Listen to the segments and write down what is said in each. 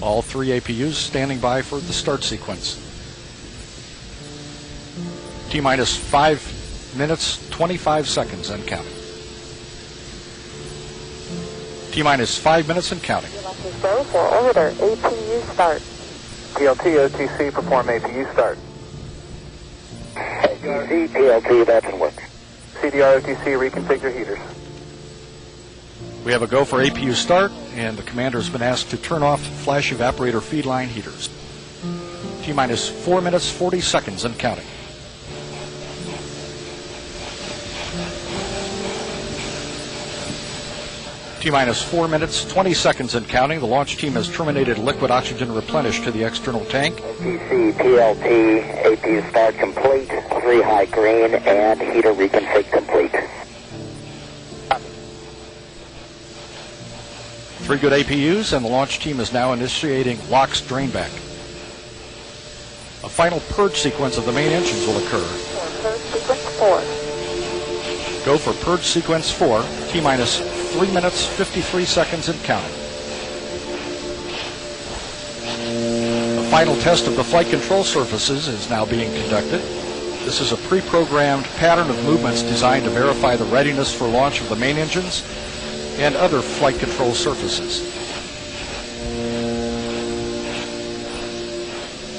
All three APUs standing by for the start sequence. T-minus 5 minutes, 25 seconds and counting. T-minus 5 minutes and counting. Go for orbiter, APU start. TLT, OTC, perform APU start. ATC, TLT, that's in work. CDR, OTC, reconfigure heaters. We have a go for APU start, and the commander has been asked to turn off flash evaporator feed line heaters. T-minus 4 minutes, 40 seconds and counting. T-minus 4 minutes, 20 seconds and counting. The launch team has terminated liquid oxygen replenish to the external tank. ATC, TLT, APU start complete, 3 high green, and heater reconfig complete. 3 good APUs, and the launch team is now initiating LOX drainback. A final purge sequence of the main engines will occur. Purge sequence 4. Go for purge sequence 4, T-minus 3 minutes, 53 seconds and counting. The final test of the flight control surfaces is now being conducted. This is a pre-programmed pattern of movements designed to verify the readiness for launch of the main engines and other flight control surfaces.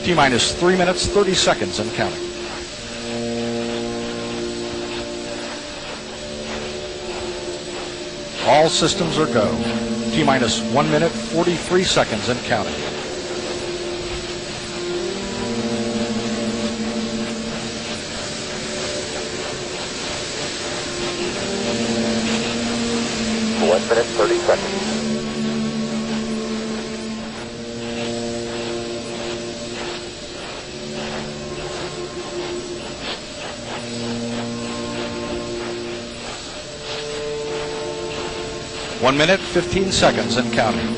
T-minus 3 minutes, 30 seconds and counting. All systems are go. T-minus 1 minute, 43 seconds and counting. One minute, 30 seconds. One minute, 15 seconds and counting.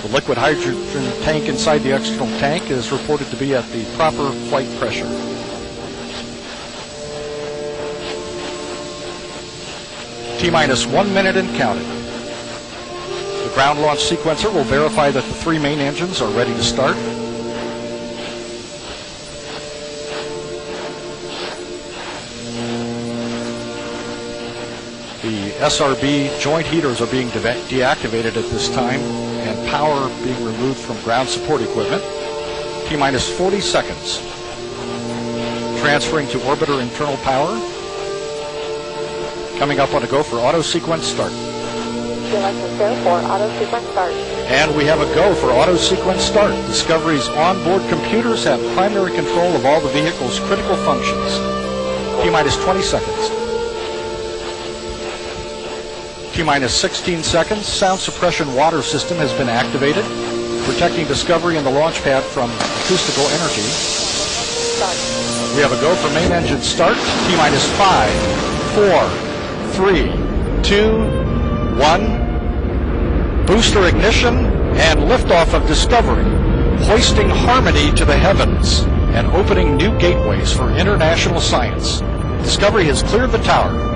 The liquid hydrogen tank inside the external tank is reported to be at the proper flight pressure. T-minus 1 minute and counting. The ground launch sequencer will verify that the 3 main engines are ready to start. The SRB joint heaters are being deactivated at this time, and power being removed from ground support equipment. T-minus 40 seconds. Transferring to orbiter internal power. Coming up on a go for auto sequence start. Go for auto sequence start. And we have a go for auto sequence start. Discovery's onboard computers have primary control of all the vehicle's critical functions. T-minus 20 seconds. T-minus 16 seconds. Sound suppression water system has been activated, protecting Discovery and the launch pad from acoustical energy. Start. We have a go for main engine start. T-minus 5, 4, 3, 2, 1. Booster ignition and liftoff of Discovery, hoisting Harmony to the heavens and opening new gateways for international science. Discovery has cleared the tower.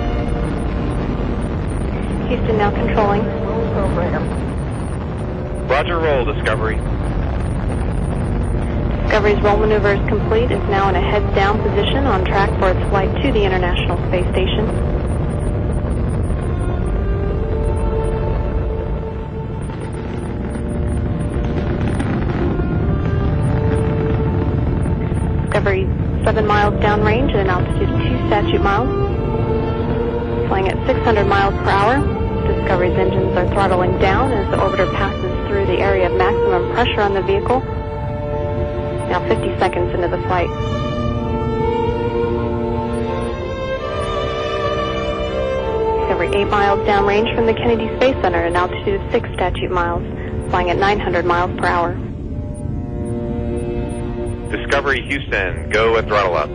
Houston now controlling. Roger, roll, Discovery. Discovery's roll maneuver is complete. It's now in a heads-down position on track for its flight to the International Space Station. Discovery 7 miles downrange at an altitude of 2 statute miles. Flying at 600 miles per hour. Discovery's engines are throttling down as the orbiter passes through the area of maximum pressure on the vehicle. Now 50 seconds into the flight. Discovery 8 miles downrange from the Kennedy Space Center at an altitude of 6 statute miles, flying at 900 miles per hour. Discovery Houston, go at throttle up.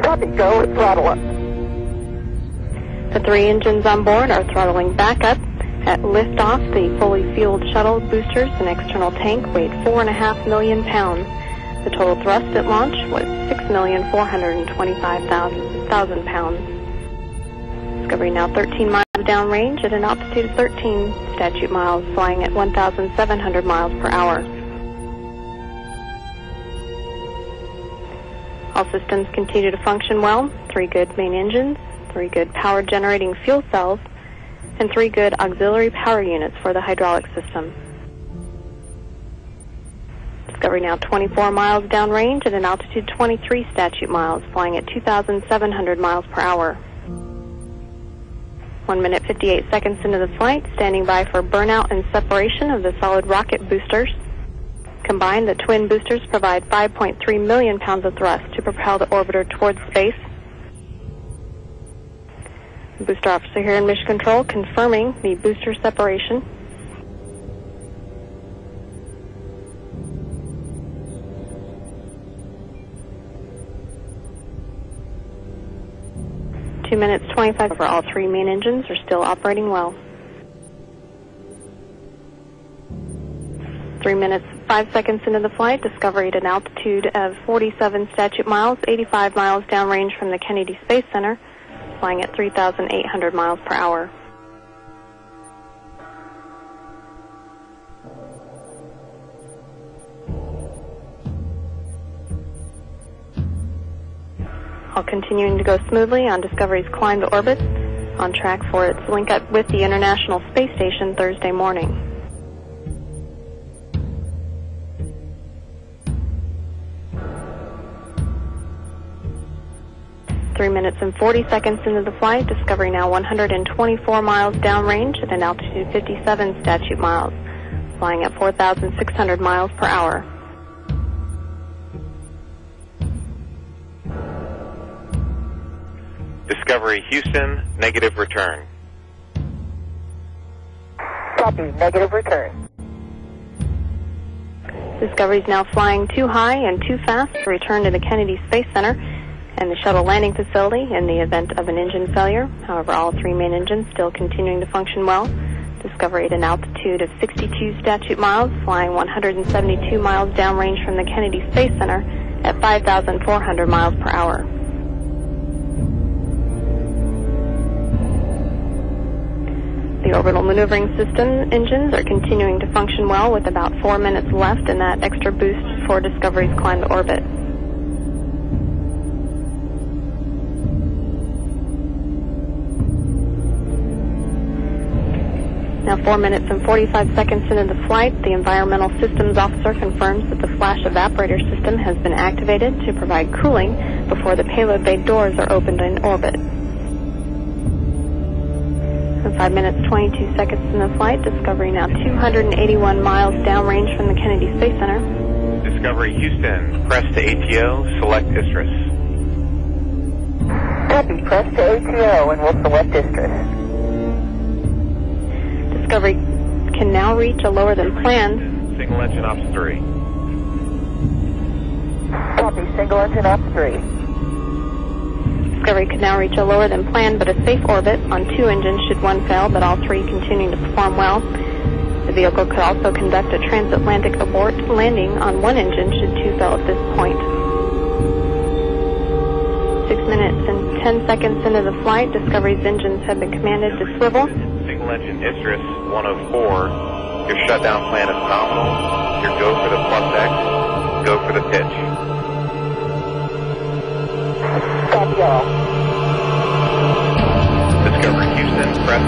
Copy, go at throttle up. The 3 engines on board are throttling back up. At liftoff, the fully fueled shuttle boosters and external tank weighed 4.5 million pounds. The total thrust at launch was 6,425,000 pounds. Discovery now 13 miles of downrange at an altitude of 13 statute miles, flying at 1,700 miles per hour. All systems continue to function well. 3 good main engines, 3 good power generating fuel cells, and 3 good auxiliary power units for the hydraulic system. Discovery now 24 miles downrange at an altitude 23 statute miles, flying at 2,700 miles per hour. 1 minute 58 seconds into the flight, standing by for burnout and separation of the solid rocket boosters. Combined, the twin boosters provide 5.3 million pounds of thrust to propel the orbiter towards space. Booster officer here in Mission Control confirming the booster separation. Two minutes 25 for all 3 main engines are still operating well. 3 minutes 5 seconds into the flight, Discovery at an altitude of 47 statute miles, 85 miles downrange from the Kennedy Space Center, flying at 3,800 miles per hour. All continuing to go smoothly on Discovery's climb to orbit, on track for its link-up with the International Space Station Thursday morning. 3 minutes and 40 seconds into the flight, Discovery now 124 miles downrange at an altitude 57 statute miles, flying at 4,600 miles per hour. Discovery Houston, negative return. Copy, negative return. Discovery is now flying too high and too fast to return to the Kennedy Space Center and the shuttle landing facility in the event of an engine failure. However, all 3 main engines still continuing to function well. Discovery at an altitude of 62 statute miles, flying 172 miles downrange from the Kennedy Space Center at 5,400 miles per hour. The orbital maneuvering system engines are continuing to function well with about 4 minutes left in that extra boost for Discovery's climb to orbit. Now 4 minutes and 45 seconds into the flight, the Environmental Systems Officer confirms that the flash evaporator system has been activated to provide cooling before the payload bay doors are opened in orbit. 5 minutes 22 seconds in the flight, Discovery now 281 miles downrange from the Kennedy Space Center. Discovery Houston, press to ATO, select Istrus. Copy, press to ATO and we'll select Istrus. Discovery can now reach a lower than planned. Single engine ops 3. Copy, single engine ops 3. Discovery could now reach a lower than planned but a safe orbit on 2 engines should one fail, but all 3 continuing to perform well. The vehicle could also conduct a transatlantic abort landing on 1 engine should 2 fail at this point. 6 minutes and 10 seconds into the flight, Discovery's engines have been commanded to swivel. Single engine Istrus 104. Your shutdown plan is nominal. Your go for the plus X. Go for the pitch. Copy all. Discovery Houston, press.